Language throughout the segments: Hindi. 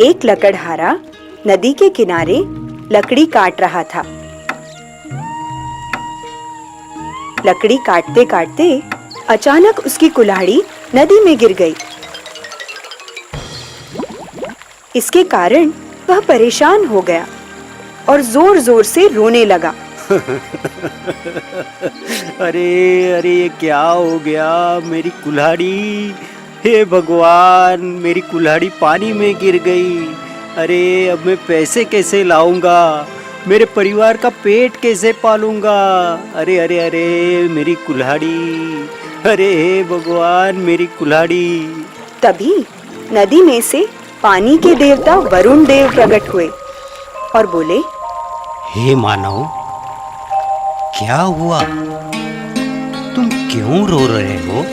एक लकड़हारा नदी के किनारे लकड़ी काट रहा था। लकड़ी काटते काटते अचानक उसकी कुल्हाड़ी नदी में गिर गई। इसके कारण वह परेशान हो गया और जोर जोर से रोने लगा। अरे अरे, ये क्या हो गया? मेरी कुल्हाड़ी, हे भगवान, मेरी कुल्हाड़ी पानी में गिर गई। अरे अब मैं पैसे कैसे लाऊंगा? मेरे परिवार का पेट कैसे पालूंगा? अरे अरे अरे, मेरी कुल्हाड़ी, अरे हे भगवान, मेरी कुल्हाड़ी। तभी नदी में से पानी के देवता वरुण देव प्रकट हुए और बोले, हे मानव, क्या हुआ? तुम क्यों रो रहे हो?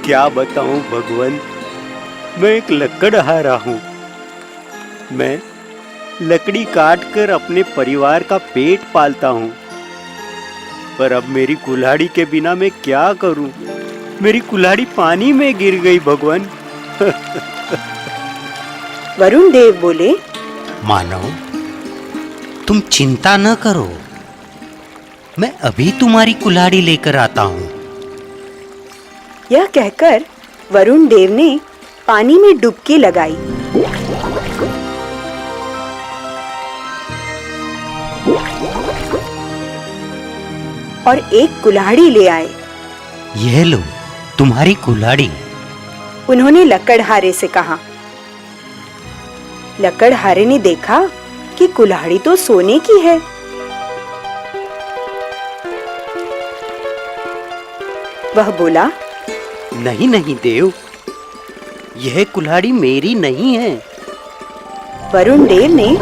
क्या बताऊं भगवान, मैं एक लकड़हारा हूँ। मैं लकड़ी काट कर अपने परिवार का पेट पालता हूँ, पर अब मेरी कुल्हाड़ी के बिना मैं क्या करूं? मेरी कुल्हाड़ी पानी में गिर गई भगवान। वरुण देव बोले, मानव, तुम चिंता न करो, मैं अभी तुम्हारी कुल्हाड़ी लेकर आता हूँ। यह कहकर वरुण देव ने पानी में डुबकी लगाई। और एक कुल्हाड़ी ले आए। यह लो तुम्हारी कुल्हाड़ी, उन्होंने लकड़हारे से कहा। लकड़हारे ने देखा कि कुल्हाड़ी तो सोने की है। वह बोला, नहीं नहीं देव, यह कुल्हाड़ी मेरी नहीं है। वरुण देव ने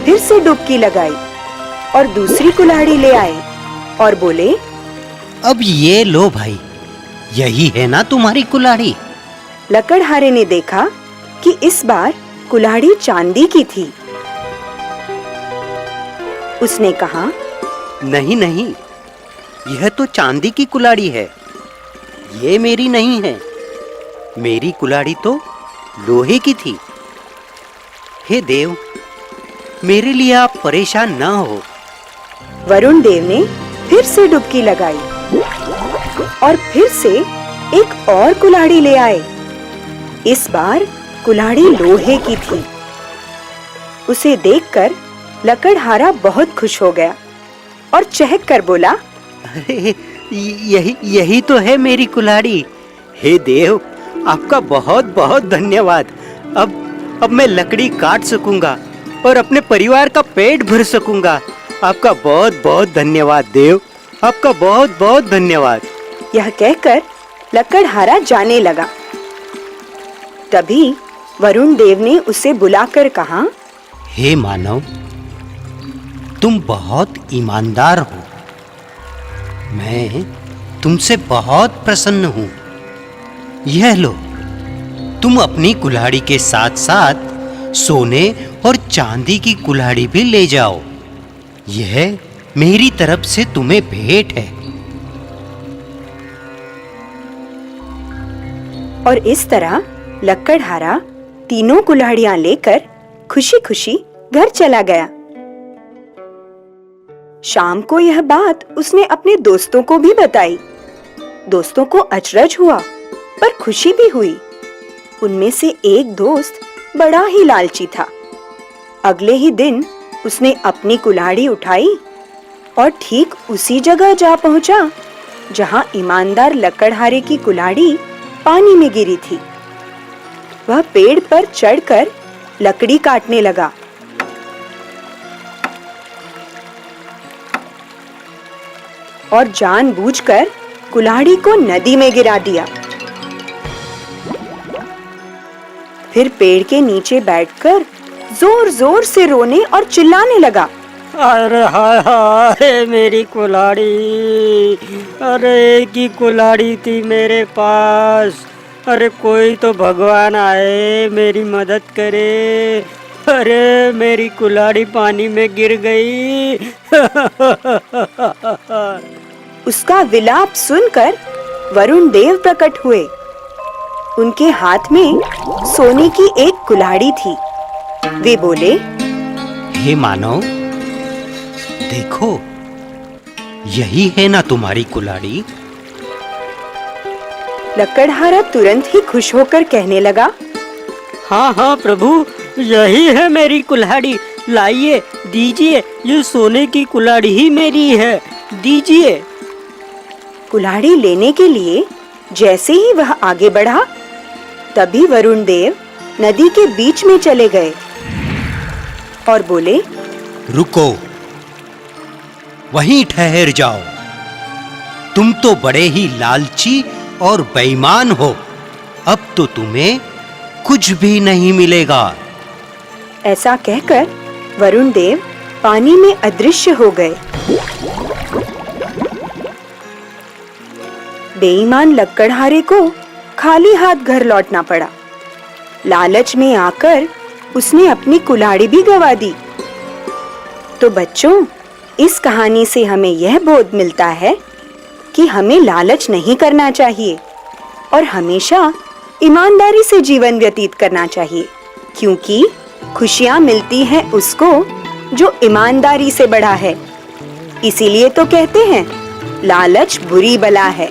फिर से डुबकी लगाई और दूसरी कुल्हाड़ी ले आए और बोले, अब ये लो भाई, यही है ना तुम्हारी कुल्हाड़ी? लकड़हारे ने देखा कि इस बार कुल्हाड़ी चांदी की थी। उसने कहा, नहीं नहीं, यह तो चांदी की कुल्हाड़ी है, ये मेरी नहीं है। मेरी कुल्हाड़ी तो लोहे की थी। हे देव, मेरे लिए आप परेशान ना हो। वरुण देव ने फिर से डुबकी लगाई और फिर से एक और कुल्हाड़ी ले आए। इस बार कुल्हाड़ी लोहे की थी। उसे देखकर लकड़हारा बहुत खुश हो गया और चहक कर बोला, अरे यही तो है मेरी कुल्हाड़ी। हे देव, आपका बहुत बहुत धन्यवाद। अब मैं लकड़ी काट सकूंगा और अपने परिवार का पेट भर सकूंगा। आपका बहुत बहुत धन्यवाद देव, आपका बहुत बहुत धन्यवाद। यह कहकर लकड़हारा जाने लगा। तभी वरुण देव ने उसे बुलाकर कहा, हे मानव, तुम बहुत ईमानदार हो। मैं तुमसे बहुत प्रसन्न हूँ। यह लो, तुम अपनी कुल्हाड़ी के साथ साथ सोने और चांदी की कुल्हाड़ी भी ले जाओ। यह मेरी तरफ से तुम्हें भेंट है। और इस तरह लकड़हारा तीनों कुल्हाड़ियां लेकर खुशी खुशी घर चला गया। शाम को यह बात उसने अपने दोस्तों को भी बताई। दोस्तों को अचरज हुआ पर खुशी भी हुई। उनमें से एक दोस्त बड़ा ही लालची था। अगले ही दिन उसने अपनी कुल्हाड़ी उठाई और ठीक उसी जगह जा पहुंचा जहां ईमानदार लकड़हारे की कुल्हाड़ी पानी में गिरी थी। वह पेड़ पर चढ़कर लकड़ी काटने लगा। और जानबूझकर कुल्हाड़ी को नदी में गिरा दिया। फिर पेड़ के नीचे बैठकर जोर जोर से रोने और चिल्लाने लगा, अरे हाय हाय मेरी कुल्हाड़ी, अरे की कुल्हाड़ी थी मेरे पास। अरे कोई तो भगवान आए मेरी मदद करे। अरे मेरी कुल्हाड़ी पानी में गिर गई। उसका विलाप सुनकर वरुण देव प्रकट हुए। उनके हाथ में सोने की एक कुल्हाड़ी थी। वे बोले, हे मानव, देखो, यही है ना तुम्हारी कुल्हाड़ी? लकड़हारा तुरंत ही खुश होकर कहने लगा, हाँ हाँ प्रभु, यही है मेरी कुल्हाड़ी। लाइए, दीजिए, ये सोने की कुल्हाड़ी ही मेरी है, दीजिए। कुल्हाड़ी लेने के लिए जैसे ही वह आगे बढ़ा, तभी वरुण देव नदी के बीच में चले गए और बोले, रुको, वहीं ठहर जाओ। तुम तो बड़े ही लालची और बेईमान हो। अब तो तुम्हें कुछ भी नहीं मिलेगा। ऐसा कहकर वरुण देव पानी में अदृश्य हो गए। बेईमान लकड़हारे को खाली हाथ घर लौटना पड़ा। लालच में आकर उसने अपनी कुल्हाड़ी भी गंवा दी। तो बच्चों, इस कहानी से हमें यह बोध मिलता है कि हमें लालच नहीं करना चाहिए और हमेशा ईमानदारी से जीवन व्यतीत करना चाहिए, क्योंकि खुशियां मिलती हैं उसको जो ईमानदारी से बढ़ा है। इसीलिए तो कहते हैं, लालच बुरी बला है।